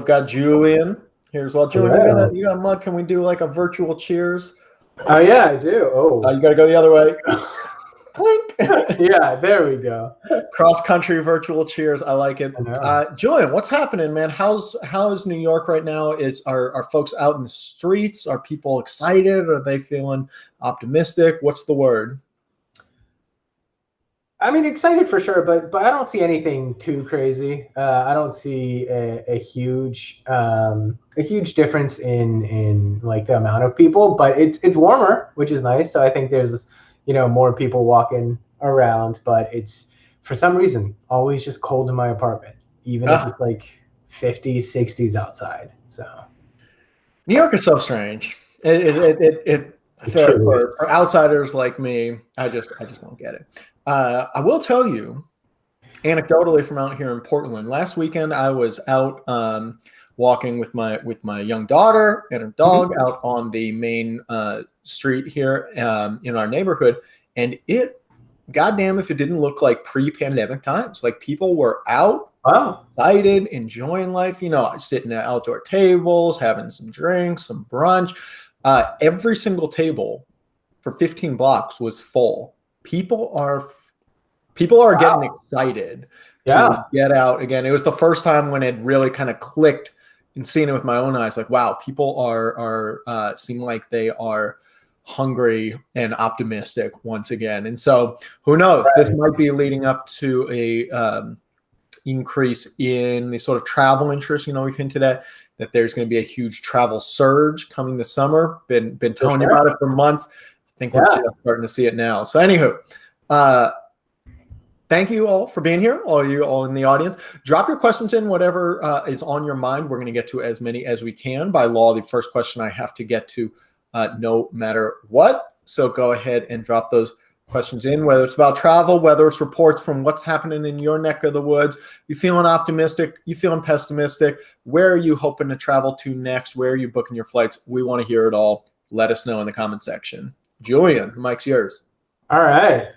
got Julian here as well. Julian, you got a mug. Can we do like a virtual cheers? Oh, yeah, I do. Oh, you got to go the other way. Clink. Yeah, there we go. Cross-country virtual cheers. I like it. Julian, what's happening, man? How's New York right now? Are folks out in the streets? Are people excited? Are they feeling optimistic? What's the word? I mean, excited for sure, but I don't see anything too crazy. I don't see a huge difference in like the amount of people, but it's warmer, which is nice. So I think there's more people walking around, but it's for some reason always just cold in my apartment, even if it's like 50s, 60s outside. So New York is so strange. I feel like for outsiders like me, I just don't get it. I will tell you, anecdotally from out here in Portland, last weekend I was out walking with my young daughter and her dog out on the main street here in our neighborhood, and goddamn if it didn't look like pre-pandemic times. Like people were out, excited, enjoying life. Sitting at outdoor tables, having some drinks, some brunch. Every single table for 15 blocks was full. People are getting excited to get out again. It was the first time when it really kind of clicked and seeing it with my own eyes. Like, wow, people are seem like they are hungry and optimistic once again. And so who knows? Right. This might be leading up to a increase in the sort of travel interest. We've hinted at that there's going to be a huge travel surge coming this summer. Been telling you about it for months. I think we're just starting to see it now. So anywho, thank you all for being here, all you all in the audience. Drop your questions in, whatever is on your mind. We're going to get to as many as we can. By law, the first question I have to get to no matter what. So go ahead and drop those questions in, whether it's about travel, whether it's reports from what's happening in your neck of the woods. You feeling optimistic? You feeling pessimistic? Where are you hoping to travel to next? Where are you booking your flights? We want to hear it all. Let us know in the comment section. Julian, the mic's yours. All right.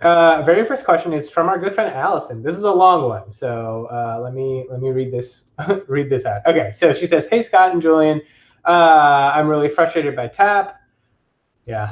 Very first question is from our good friend Allison. This is a long one, so let me read this out. Okay, so she says, "Hey Scott and Julian, I'm really frustrated by TAP." Yeah,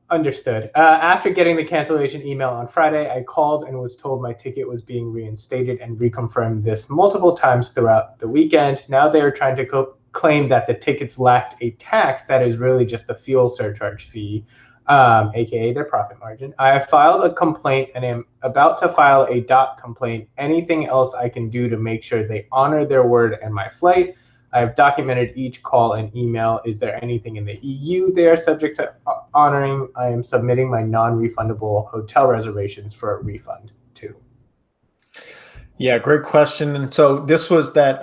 understood. After getting the cancellation email on Friday, I called and was told my ticket was being reinstated and reconfirmed this multiple times throughout the weekend. Now they are trying to claim that the tickets lacked a tax that is really just a fuel surcharge fee, aka their profit margin. I have filed a complaint and am about to file a DOT complaint. Anything else I can do to make sure they honor their word and my flight? I have documented each call and email. Is there anything in the EU they are subject to honoring? I am submitting my non-refundable hotel reservations for a refund too. Yeah, great question. And so this was that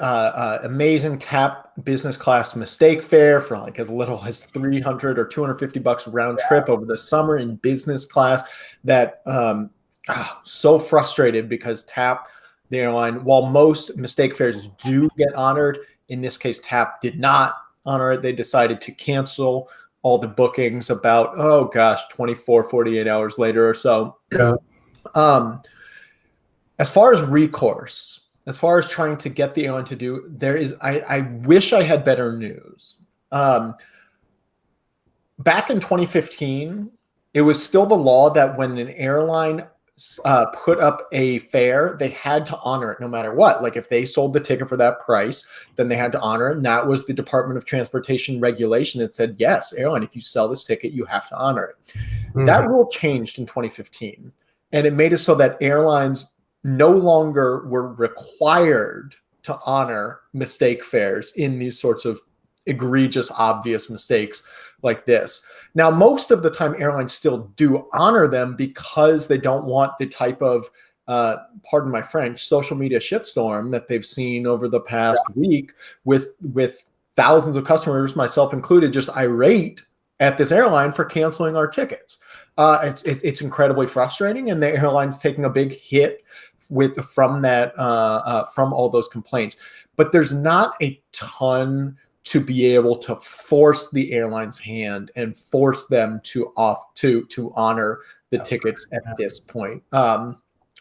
amazing TAP business class mistake fare for like as little as $300 or $250 round trip over the summer in business class. That so frustrated because TAP, the airline, while most mistake fares do get honored, in this case, TAP did not honor it. They decided to cancel all the bookings about, 48 hours later or so. Yeah. As far as recourse, as far as trying to get the airline to do, I wish I had better news. Back in 2015, it was still the law that when an airline put up a fare, they had to honor it no matter what. Like if they sold the ticket for that price, then they had to honor it. And that was the Department of Transportation regulation that said, yes, airline, if you sell this ticket, you have to honor it. Mm-hmm. That rule changed in 2015. And it made it so that airlines no longer were required to honor mistake fares in these sorts of egregious, obvious mistakes like this. Now, most of the time, airlines still do honor them because they don't want the type of, pardon my French, social media shitstorm that they've seen over the past week with thousands of customers, myself included, just irate at this airline for canceling our tickets. It's incredibly frustrating, and the airline's taking a big hit from all those complaints. But there's not a ton to be able to force the airline's hand and force them to honor the tickets at this point.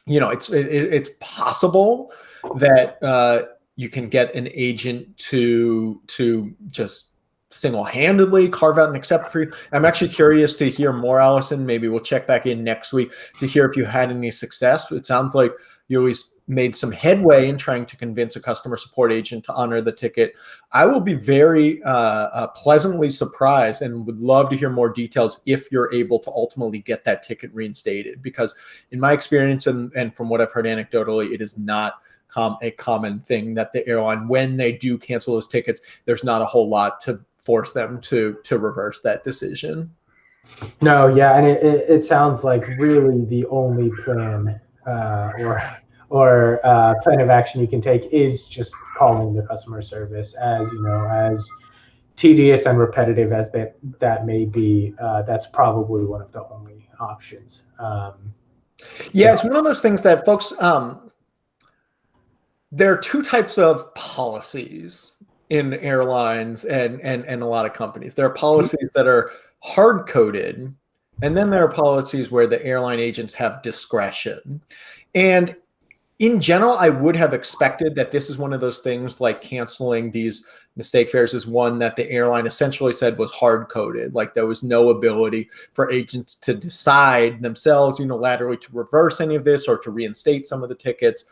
It's possible that you can get an agent to just single-handedly carve out an accept for you. I'm actually curious to hear more, Allison. Maybe we'll check back in next week to hear if you had any success. It sounds like you always made some headway in trying to convince a customer support agent to honor the ticket. I will be very pleasantly surprised and would love to hear more details if you're able to ultimately get that ticket reinstated, because in my experience and from what I've heard anecdotally, it is not a common thing that the airline, when they do cancel those tickets, there's not a whole lot to force them to reverse that decision. No, yeah, and it sounds like really the only plan or plan of action you can take is just calling the customer service. As you know, as tedious and repetitive as that may be, that's probably one of the only options. Yeah, it's one of those things that folks. There are two types of policies in airlines and a lot of companies. There are policies that are hard coded, and then there are policies where the airline agents have discretion. And in general, I would have expected that this is one of those things, like canceling these mistake fares is one that the airline essentially said was hard coded. Like there was no ability for agents to decide themselves unilaterally to reverse any of this or to reinstate some of the tickets.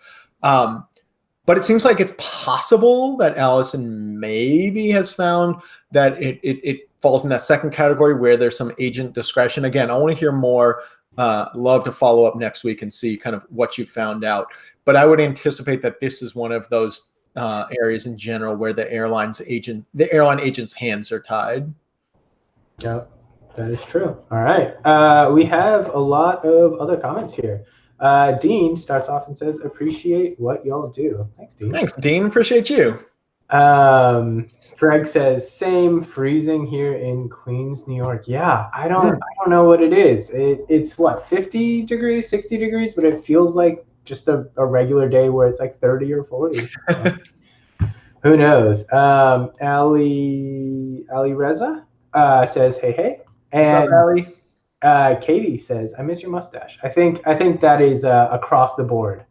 But it seems like it's possible that Allison maybe has found that it falls in that second category where there's some agent discretion. Again, I want to hear more. Love to follow up next week and see kind of what you found out. But I would anticipate that this is one of those areas in general where the airline agent's hands are tied. Yeah, that is true. All right. We have a lot of other comments here. Dean starts off and says, appreciate what y'all do. Thanks, Dean. Thanks, Dean. Appreciate you. Greg says, same, freezing here in Queens, New York. Yeah, I don't know what it is. It's what, 50 degrees, 60 degrees, but it feels like just a regular day where it's like 30 or 40. Who knows? Ali Reza says, hey. And what's up, Ali? Katie says, I miss your mustache. I think that is across the board.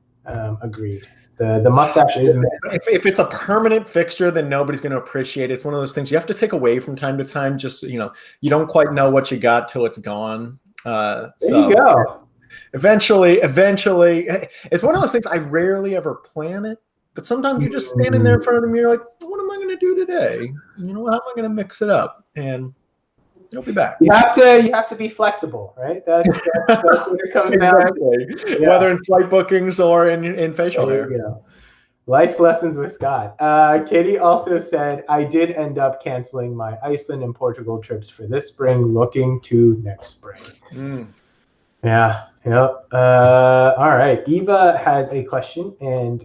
Agreed. The mustache is missed. If it's a permanent fixture, then nobody's going to appreciate it. It's one of those things you have to take away from time to time. Just, you don't quite know what you got till it's gone. There you go. Eventually, it's one of those things. I rarely ever plan it, but sometimes you're just standing there in front of the mirror like, what am I going to do today? How am I going to mix it up? And you'll be back. You have to be flexible, right? That's what it comes exactly. down. Yeah. Whether in flight bookings or in facial hair. There you go. Life lessons with Scott. Katie also said, I did end up canceling my Iceland and Portugal trips for this spring, looking to next spring. Yeah. Yep. All right. Eva has a question, and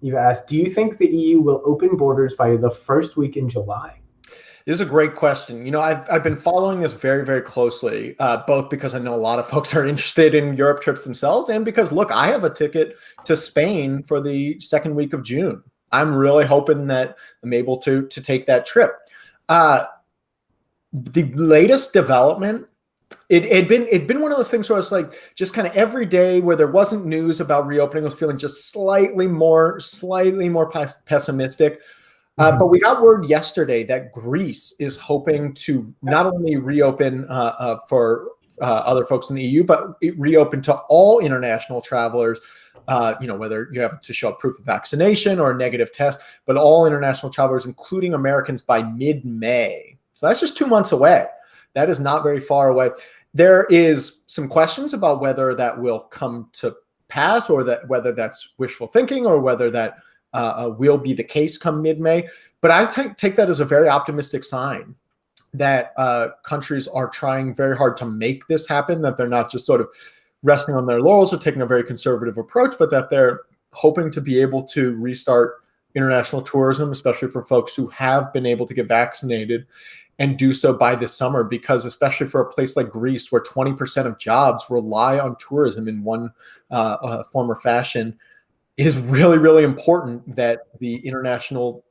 Eva asked, do you think the EU will open borders by the first week in July? This is a great question. I've been following this very, very closely, both because I know a lot of folks are interested in Europe trips themselves, and because, look, I have a ticket to Spain for the second week of June. I'm really hoping that I'm able to take that trip. The latest development, it'd been one of those things where it's like just kind of every day where there wasn't news about reopening, I was feeling just slightly more pessimistic. But we got word yesterday that Greece is hoping to not only reopen for other folks in the EU, but reopen to all international travelers, whether you have to show proof of vaccination or a negative test, but all international travelers, including Americans, by mid-May. So that's just 2 months away. That is not very far away. There is some questions about whether that will come to pass or whether that's wishful thinking or whether that will be the case come mid-May. But I take that as a very optimistic sign that countries are trying very hard to make this happen, that they're not just sort of resting on their laurels or taking a very conservative approach, but that they're hoping to be able to restart international tourism, especially for folks who have been able to get vaccinated, and do so by this summer, because especially for a place like Greece, where 20% of jobs rely on tourism in one form or fashion, it is really, really important that the international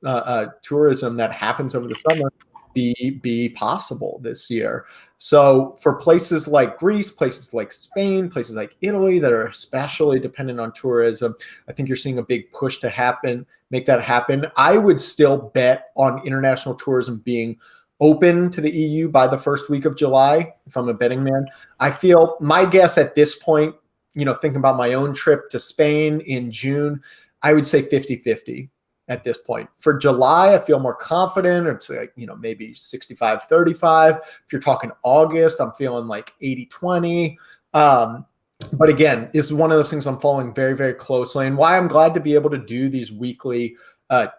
tourism that happens over the summer be possible this year. So for places like Greece, places like Spain, places like Italy that are especially dependent on tourism, I think you're seeing a big push to make that happen. I would still bet on international tourism being open to the EU by the first week of July, if I'm a betting man. I feel my guess at this point, thinking about my own trip to Spain in June, I would say 50-50 at this point. For July, I feel more confident. It's like, maybe 65-35. If you're talking August, I'm feeling like 80-20. But again, this is one of those things I'm following very, very closely, and why I'm glad to be able to do these weekly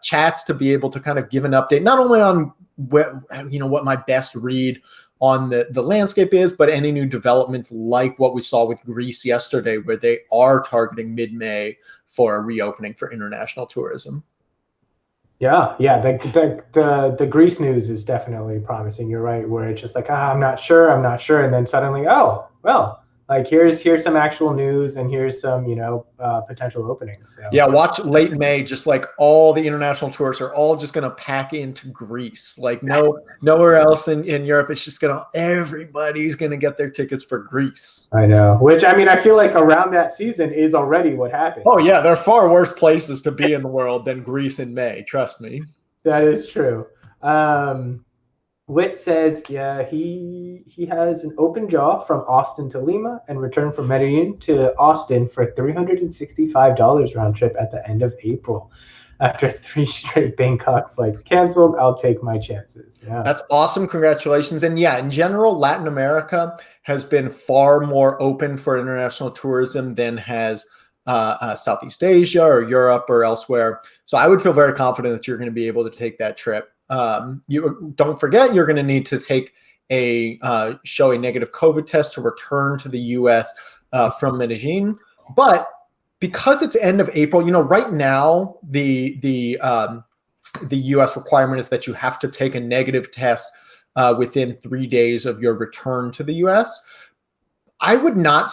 chats to be able to kind of give an update, not only on what my best read on the landscape is, but any new developments like what we saw with Greece yesterday, where they are targeting mid-May for a reopening for international tourism. Yeah. The Greece news is definitely promising. You're right, where it's just like, I'm not sure, and then suddenly, oh, well, like here's some actual news, and here's some potential openings. So. Yeah, watch late May. Just like all the international tourists are all just going to pack into Greece. Like nowhere else in Europe. It's just everybody's going to get their tickets for Greece. I know. Which I feel like around that season is already what happened. Oh yeah, there are far worse places to be in the world than Greece in May. Trust me. That is true. Witt says, yeah, he has an open jaw from Austin to Lima and returned from Medellin to Austin for $365 round trip at the end of April. After 3 straight Bangkok flights canceled, I'll take my chances. Yeah, that's awesome. Congratulations. And yeah, in general, Latin America has been far more open for international tourism than has Southeast Asia or Europe or elsewhere. So I would feel very confident that you're going to be able to take that trip. You don't forget, you're going to need to take show a negative COVID test to return to the U.S. From Medellin. But because it's end of April, right now the U.S. requirement is that you have to take a negative test within 3 days of your return to the U.S. I would not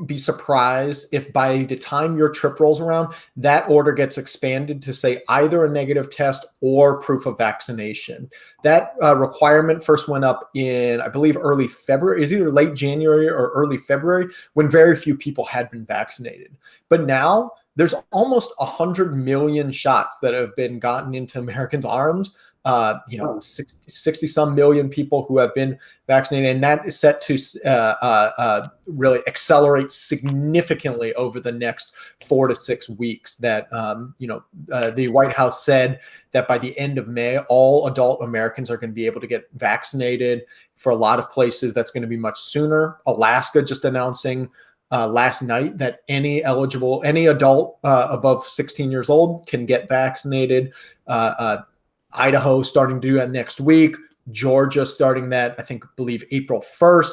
be surprised if by the time your trip rolls around, that order gets expanded to say either a negative test or proof of vaccination. That requirement first went up in, I believe, early February. It's either late January or early February, when very few people had been vaccinated. But now there's almost 100 million shots that have been gotten into Americans' arms. 60 some million people who have been vaccinated, and that is set to really accelerate significantly over the next 4 to 6 weeks. That the White House said that by the end of May, all adult Americans are going to be able to get vaccinated. For a lot of places, that's going to be much sooner. Alaska just announcing last night that any adult above 16 years old can get vaccinated. Idaho starting to do that next week. Georgia starting that, believe April 1st.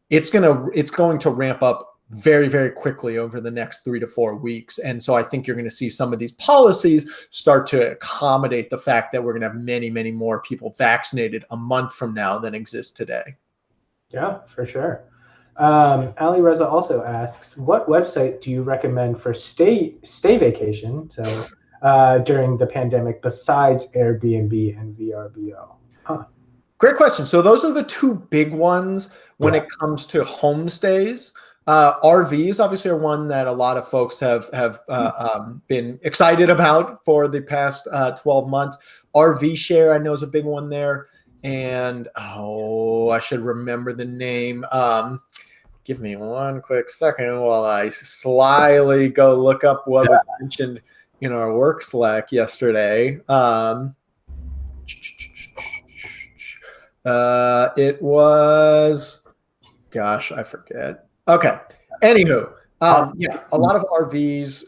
It's going to ramp up very, very quickly over the next 3 to 4 weeks. And so I think you're going to see some of these policies start to accommodate the fact that we're going to have many, many more people vaccinated a month from now than exist today. Yeah, for sure. Ali Reza also asks, what website do you recommend for stay vacation? So during the pandemic, besides Airbnb and VRBO? Great question. So those are the two big ones when it comes to homestays. RVs obviously are one that a lot of folks have been excited about for the past 12 months. RV Share, I know, is a big one there. And I should remember the name. Give me one quick second while I slyly go look up what was mentioned in our work Slack yesterday. It was, gosh, I forget. Okay. Anywho, a lot of RVs,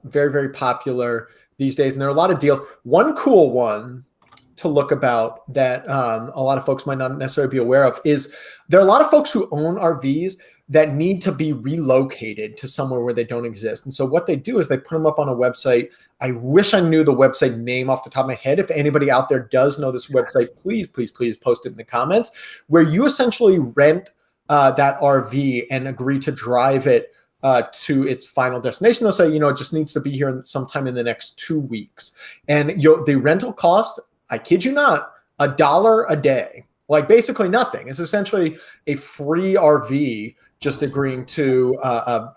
very, very popular these days. And there are a lot of deals. One cool one to look about that a lot of folks might not necessarily be aware of is there are a lot of folks who own RVs that need to be relocated to somewhere where they don't exist. And so what they do is they put them up on a website. I wish I knew the website name off the top of my head. If anybody out there does know this website, please, please, please post it in the comments, where you essentially rent that RV and agree to drive it to its final destination. They'll say, it just needs to be here sometime in the next 2 weeks. And the rental cost, I kid you not, $1 a day. like basically nothing. It's essentially a free RV, just agreeing to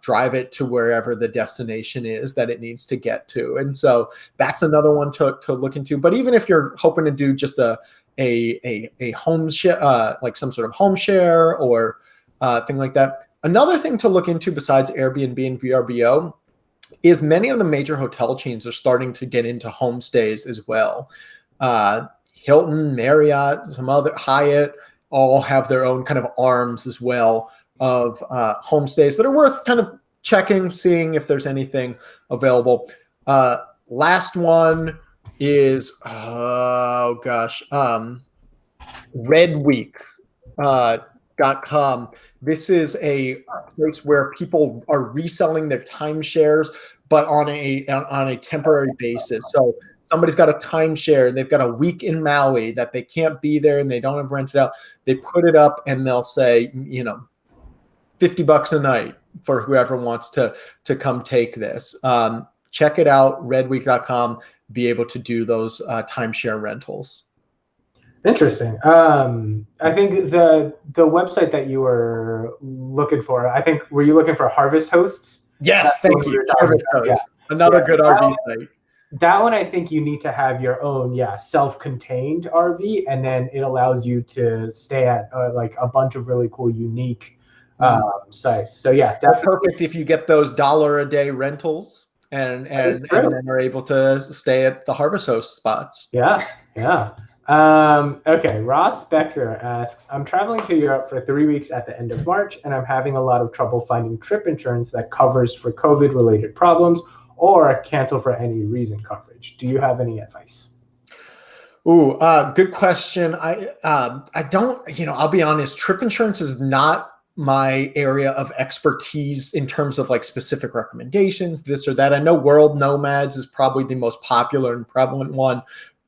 drive it to wherever the destination is that it needs to get to. And so that's another one to look into. But even if you're hoping to do just a home share, like some sort of home share or thing like that, another thing to look into besides Airbnb and VRBO is many of the major hotel chains are starting to get into homestays as well. Hilton, Marriott, some other Hyatt all have their own kind of arms as well of homestays that are worth kind of checking, seeing if there's anything available. Last one is redweek.com. This is a place where people are reselling their timeshares, but on a temporary basis. So somebody's got a timeshare and they've got a week in Maui that they can't be there and they don't have rented out. They put it up and they'll say, $50 a night for whoever wants to come take this. Check it out, redweek.com, be able to do those timeshare rentals. Interesting. I think the website that you were looking for, were you looking for Harvest Hosts? Yes, thank you. Harvest Hosts. Yeah. Another good RV site. That one, I think you need to have your own, self-contained RV, and then it allows you to stay at like a bunch of really cool, unique sites. So yeah, that's perfect if you get those $1 a day rentals and then are able to stay at the Harvest Host spots. Yeah. Okay, Ross Becker asks, I'm traveling to Europe for 3 weeks at the end of March, and I'm having a lot of trouble finding trip insurance that covers for COVID-related problems or cancel for any reason coverage. Do you have any advice? Ooh, good question. I don't, I'll be honest, trip insurance is not my area of expertise in terms of like specific recommendations, this or that. I know World Nomads is probably the most popular and prevalent one.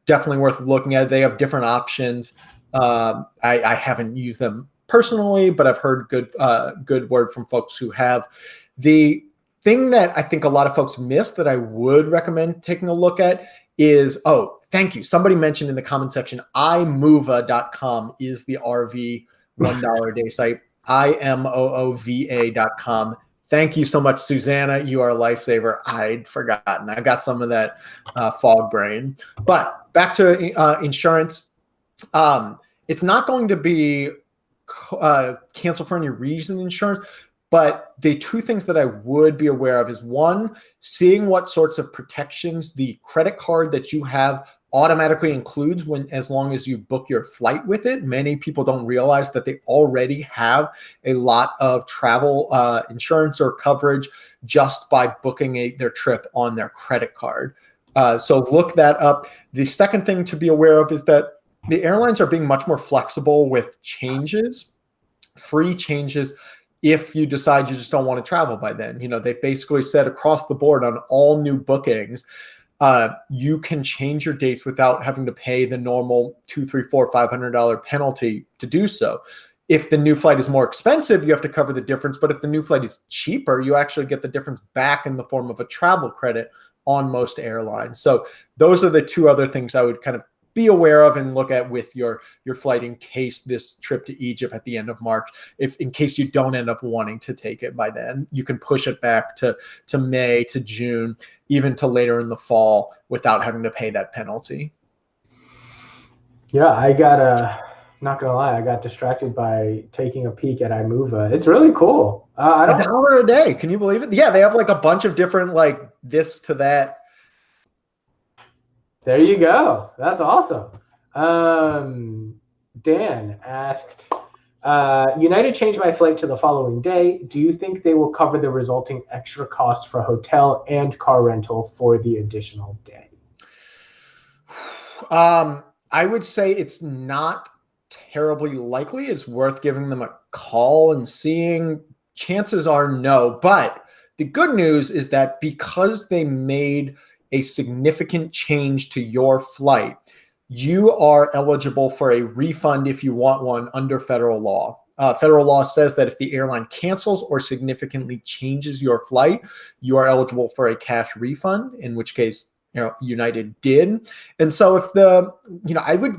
Definitely worth looking at. They have different options. I haven't used them personally, but I've heard good word from folks who have. The thing that I think a lot of folks miss that I would recommend taking a look at is, thank you. Somebody mentioned in the comment section, imova.com is the RV $1 a day site. IMOOVA.com. Thank you so much, Susanna. You are a lifesaver. I'd forgotten. I got some of that fog brain. But back to insurance. It's not going to be cancel for any reason insurance. But the two things that I would be aware of is, one, seeing what sorts of protections the credit card that you have automatically includes as long as you book your flight with it. Many people don't realize that they already have a lot of travel insurance or coverage just by booking their trip on their credit card. So look that up. The second thing to be aware of is that the airlines are being much more flexible with free changes. If you decide you just don't want to travel by then, they've basically said across the board on all new bookings, you can change your dates without having to pay the normal $200, $300, $400, $500 penalty to do so. If the new flight is more expensive, you have to cover the difference. But if the new flight is cheaper, you actually get the difference back in the form of a travel credit on most airlines. So those are the two other things I would kind of be aware of and look at with your flight in case this trip to Egypt at the end of March, in case you don't end up wanting to take it by then, you can push it back to May, to June, even to later in the fall without having to pay that penalty. Yeah, not gonna lie, I got distracted by taking a peek at iMova. It's really cool. $1 a day. Can you believe it? Yeah, they have like a bunch of different like this to that. There you go. That's awesome. Dan asked, United changed my flight to the following day. Do you think they will cover the resulting extra cost for hotel and car rental for the additional day? I would say it's not terribly likely. It's worth giving them a call and seeing. Chances are no. But the good news is that because they made a significant change to your flight, you are eligible for a refund if you want one under federal law. Federal law says that if the airline cancels or significantly changes your flight, you are eligible for a cash refund, in which case United did. And so if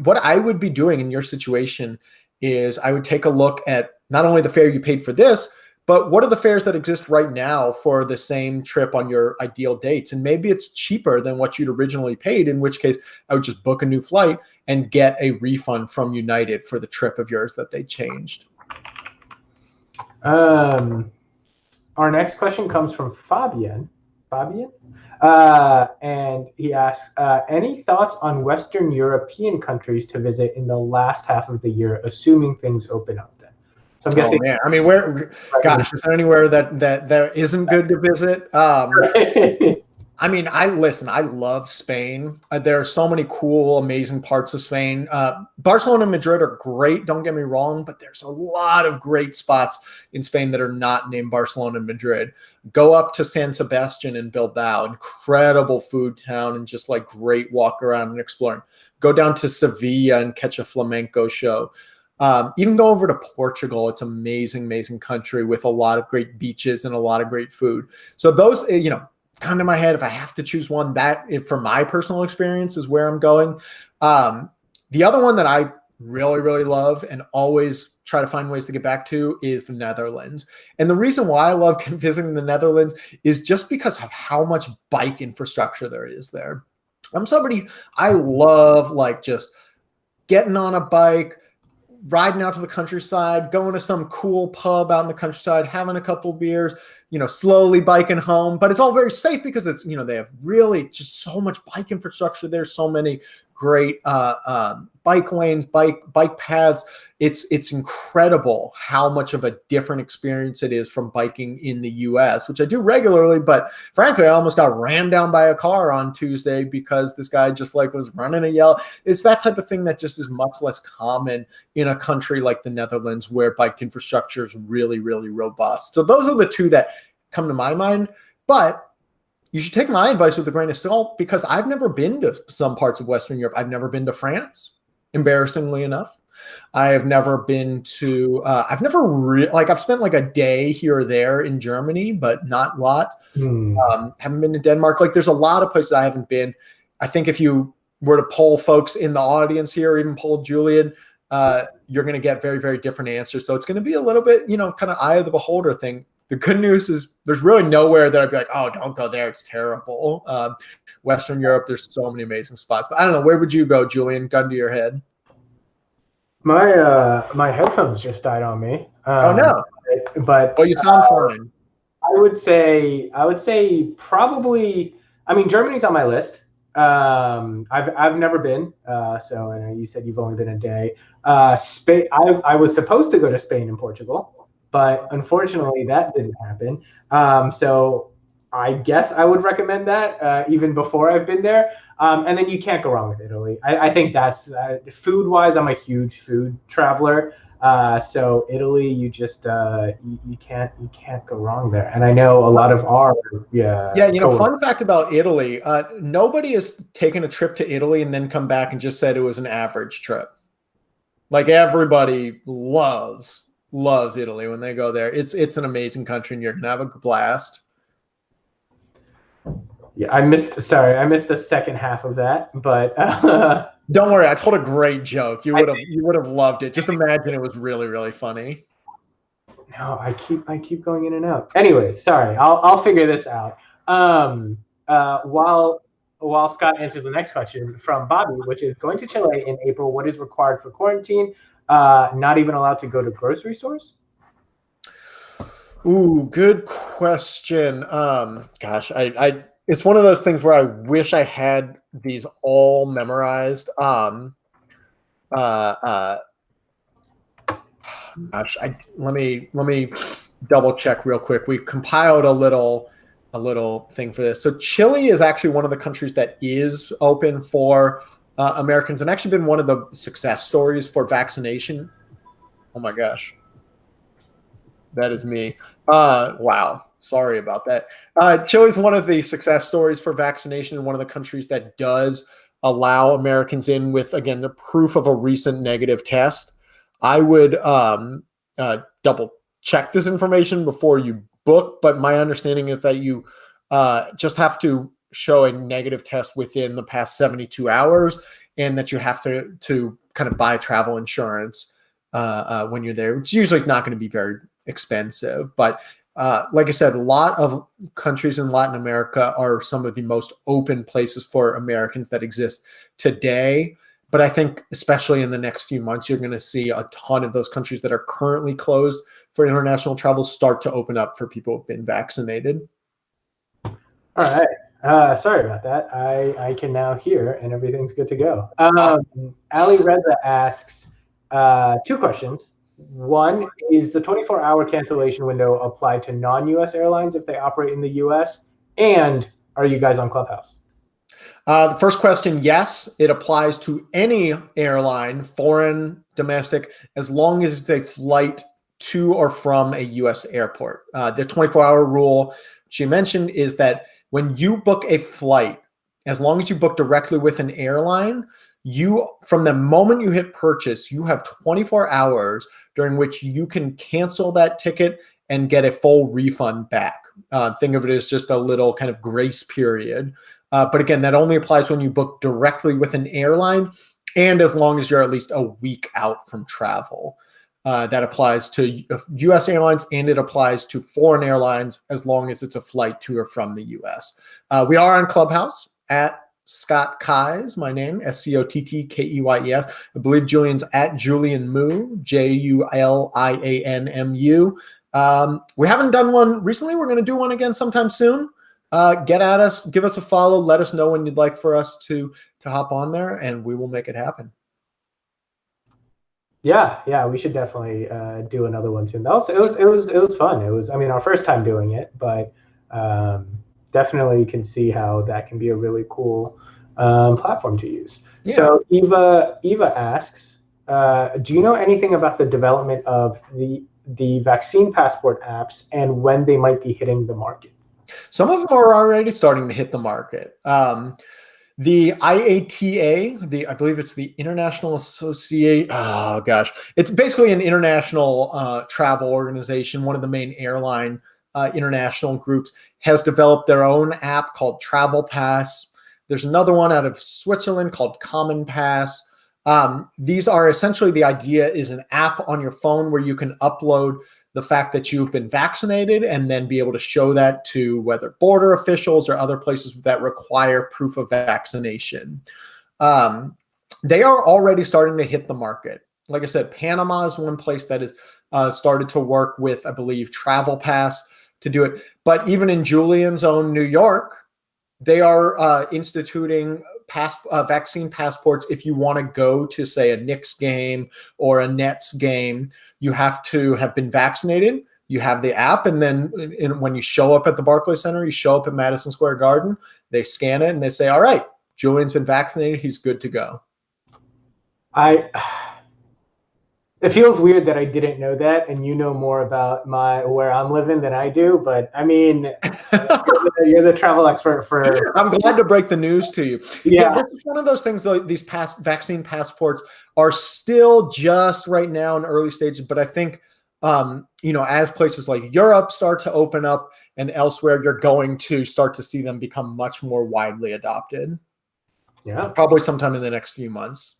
what I would be doing in your situation is I would take a look at not only the fare you paid for this, but what are the fares that exist right now for the same trip on your ideal dates? And maybe it's cheaper than what you'd originally paid, in which case I would just book a new flight and get a refund from United for the trip of yours that they changed. Our next question comes from Fabian, and he asks, any thoughts on Western European countries to visit in the last half of the year, assuming things open up then? So I'm guessing. Man. I mean, gosh, is there anywhere that isn't good to visit? I mean, I love Spain. There are so many cool, amazing parts of Spain. Barcelona and Madrid are great, don't get me wrong, but there's a lot of great spots in Spain that are not named Barcelona and Madrid. Go up to San Sebastian and Bilbao, incredible food town and just like great walk around and exploring. Go down to Sevilla and catch a flamenco show. Even go over to Portugal. It's amazing, amazing country with a lot of great beaches and a lot of great food. So those, come to my head, if I have to choose one, that for my personal experience is where I'm going. The other one that I really, really love and always try to find ways to get back to is the Netherlands. And the reason why I love visiting the Netherlands is just because of how much bike infrastructure there is there. I love like just getting on a bike, riding out to the countryside, going to some cool pub out in the countryside, having a couple beers, slowly biking home. But it's all very safe because it's, they have really just so much bike infrastructure. There's so many great bike lanes, bike paths. It's incredible how much of a different experience it is from biking in the US, which I do regularly. But frankly, I almost got ran down by a car on Tuesday because this guy just like was running a yell. It's that type of thing that just is much less common in a country like the Netherlands, where bike infrastructure is really, really robust. So those are the two that come to my mind. But you should take my advice with a grain of salt, because I've never been to some parts of Western Europe. I've never been to France, embarrassingly enough. I've never been to, I've spent like a day here or there in Germany, but not a lot. Haven't been to Denmark. Like there's a lot of places I haven't been. I think if you were to poll folks in the audience here, or even poll Julian, you're going to get very, very different answers. So it's going to be a little bit, kind of eye of the beholder thing. The good news is there's really nowhere that I'd be like, oh, don't go there, it's terrible. Western Europe, there's so many amazing spots. But I don't know, where would you go, Julian? Gun to your head. My headphones just died on me. Oh no! But you sound fine. I would say probably. I mean, Germany's on my list. I've never been. So I know you said you've only been a day. Spain. I was supposed to go to Spain and Portugal, but unfortunately that didn't happen. So I guess I would recommend that even before I've been there. And then you can't go wrong with Italy. I think that's food-wise, I'm a huge food traveler. So Italy, you just you can't go wrong there. And I know a lot of our fun fact about Italy, nobody has taken a trip to Italy and then come back and just said it was an average trip. Like everybody loves Italy when they go there. It's an amazing country and you're gonna have a blast. Yeah, I missed the second half of that, but don't worry, I told a great joke. You would have loved it. Just imagine it was really, really funny. No, I keep going in and out. Anyways, sorry, I'll figure this out. While Scott answers the next question from Bobby, which is going to Chile in April, what is required for quarantine? Not even allowed to go to grocery stores? Ooh, good question. Gosh, it's one of those things where I wish I had these all memorized. Gosh, let me double check real quick. We compiled a little thing for this. So Chile is actually one of the countries that is open for Americans, and actually been one of the success stories for vaccination. Oh my gosh. That is me. Wow. Sorry about that. Chile's one of the success stories for vaccination, and one of the countries that does allow Americans in with, again, the proof of a recent negative test. I would double check this information before you book, but my understanding is that you just have to show a negative test within the past 72 hours, and that you have to kind of buy travel insurance when you're there. It's usually not going to be very expensive, but like I said, a lot of countries in Latin America are some of the most open places for Americans that exist today. But I think especially in the next few months, you're going to see a ton of those countries that are currently closed for international travel start to open up for people who've been vaccinated. All right. Sorry about that. I can now hear and everything's good to go. Ali Reza asks 2 questions. One, is the 24-hour cancellation window applied to non-US airlines if they operate in the US? And are you guys on Clubhouse? The first question, yes, it applies to any airline, foreign, domestic, as long as it's a flight to or from a U.S. airport. The 24-hour rule she mentioned is that when you book a flight, as long as you book directly with an airline, from the moment you hit purchase, you have 24 hours during which you can cancel that ticket and get a full refund back. Think of it as just a little kind of grace period. But again, that only applies when you book directly with an airline and as long as you're at least a week out from travel. That applies to U.S. airlines and it applies to foreign airlines as long as it's a flight to or from the U.S. We are on Clubhouse at Scott Keys, my name, SCOTTKEYES. I believe Julian's at Julian Mu, JULIANMU. We haven't done one recently. We're going to do one again sometime soon. Get at us, give us a follow, let us know when you'd like for us to hop on there, and we will make it happen. Yeah, we should definitely do another one soon. It was fun. It was, I mean, our first time doing it, but definitely can see how that can be a really cool platform to use. Yeah. So Eva asks, do you know anything about the development of the vaccine passport apps and when they might be hitting the market? Some of them are already starting to hit the market. The IATA, I believe it's the International Association. Oh gosh, it's basically an international travel organization. One of the main airline international groups has developed their own app called Travel Pass. There's another one out of Switzerland called Common Pass. These are essentially, the idea is an app on your phone where you can upload the fact that you've been vaccinated and then be able to show that to whether border officials or other places that require proof of vaccination. They are already starting to hit the market. Like I said, Panama is one place that is started to work with, I believe, Travel Pass to do it. But even in Julian's own New York, they are instituting vaccine passports. If you want to go to, say, a Knicks game or a Nets game, you have to have been vaccinated. You have the app, and then when you show up at the Barclays Center, you show up at Madison Square Garden, they scan it and they say, all right, Julian's been vaccinated. He's good to go. It feels weird that I didn't know that, and you know more about where I'm living than I do. But I mean, you're the travel expert for. I'm glad to break the news to you. Yeah, this is one of those things. Though, these vaccine passports are still just right now in early stages, but I think as places like Europe start to open up and elsewhere, you're going to start to see them become much more widely adopted. Yeah, probably sometime in the next few months.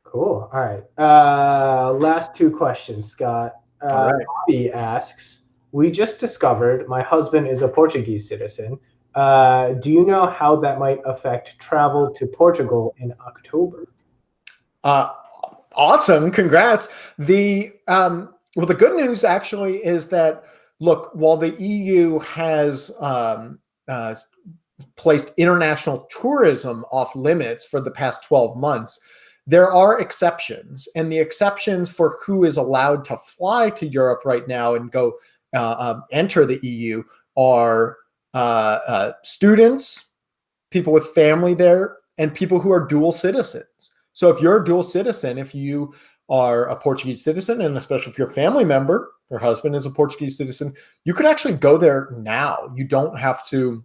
Cool. All right. Last 2 questions, Scott. All right. Bobby asks, we just discovered my husband is a Portuguese citizen. Do you know how that might affect travel to Portugal in October? Awesome. Congrats. The good news actually is that, look, while the EU has placed international tourism off limits for the past 12 months, there are exceptions, and the exceptions for who is allowed to fly to Europe right now and go enter the EU are students, people with family there, and people who are dual citizens. So if you're a dual citizen, if you are a Portuguese citizen, and especially if your family member, your husband is a Portuguese citizen, you could actually go there now. You don't have to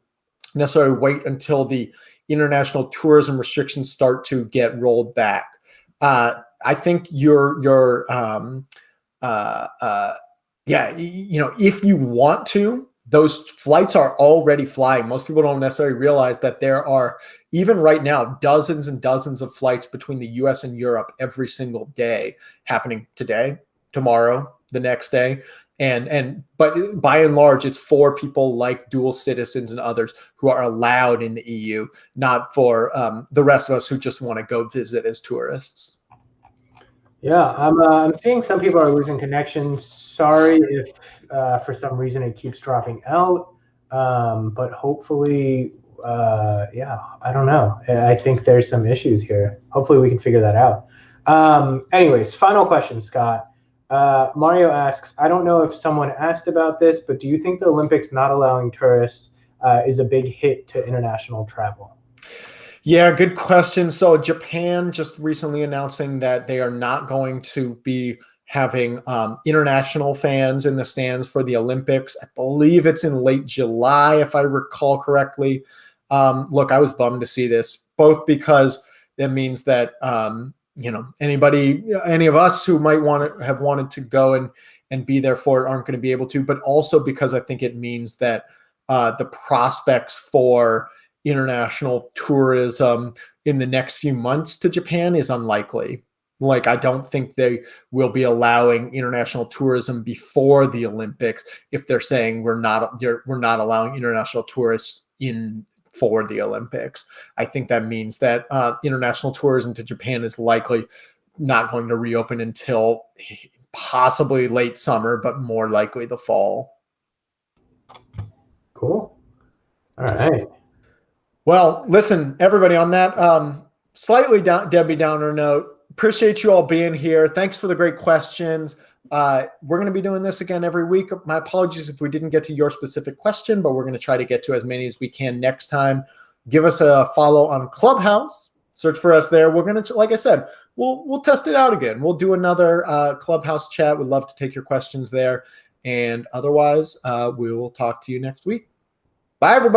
necessarily wait until the international tourism restrictions start to get rolled back. I think if you want to, those flights are already flying. Most people don't necessarily realize that there are, even right now, dozens and dozens of flights between the US and Europe every single day happening today, tomorrow, the next day. But by and large, it's for people like dual citizens and others who are allowed in the EU, not for the rest of us who just want to go visit as tourists. Yeah, I'm seeing some people are losing connection. Sorry if for some reason it keeps dropping out, but hopefully, yeah, I don't know. I think there's some issues here. Hopefully we can figure that out. Anyways, final question, Scott. Mario asks, I don't know if someone asked about this, but do you think the Olympics not allowing tourists is a big hit to international travel? Yeah, good question. So Japan just recently announcing that they are not going to be having international fans in the stands for the Olympics. I believe it's in late July, if I recall correctly. Look, I was bummed to see this, both because that means that any of us who might have wanted to go and be there for it aren't going to be able to, but also because I think it means that the prospects for international tourism in the next few months to Japan is unlikely. Like, I don't think they will be allowing international tourism before the Olympics if they're saying we're not allowing international tourists in for the Olympics. I think that means that international tourism to Japan is likely not going to reopen until possibly late summer, but more likely the fall. Cool. All right. Well, listen, everybody, on that slightly Debbie Downer note, appreciate you all being here. Thanks for the great questions. We're going to be doing this again every week. My apologies if we didn't get to your specific question, but we're going to try to get to as many as we can next time. Give us a follow on Clubhouse. Search for us there. We're going to, like I said, we'll test it out again. We'll do another Clubhouse chat. We'd love to take your questions there. And otherwise, we will talk to you next week. Bye, everybody.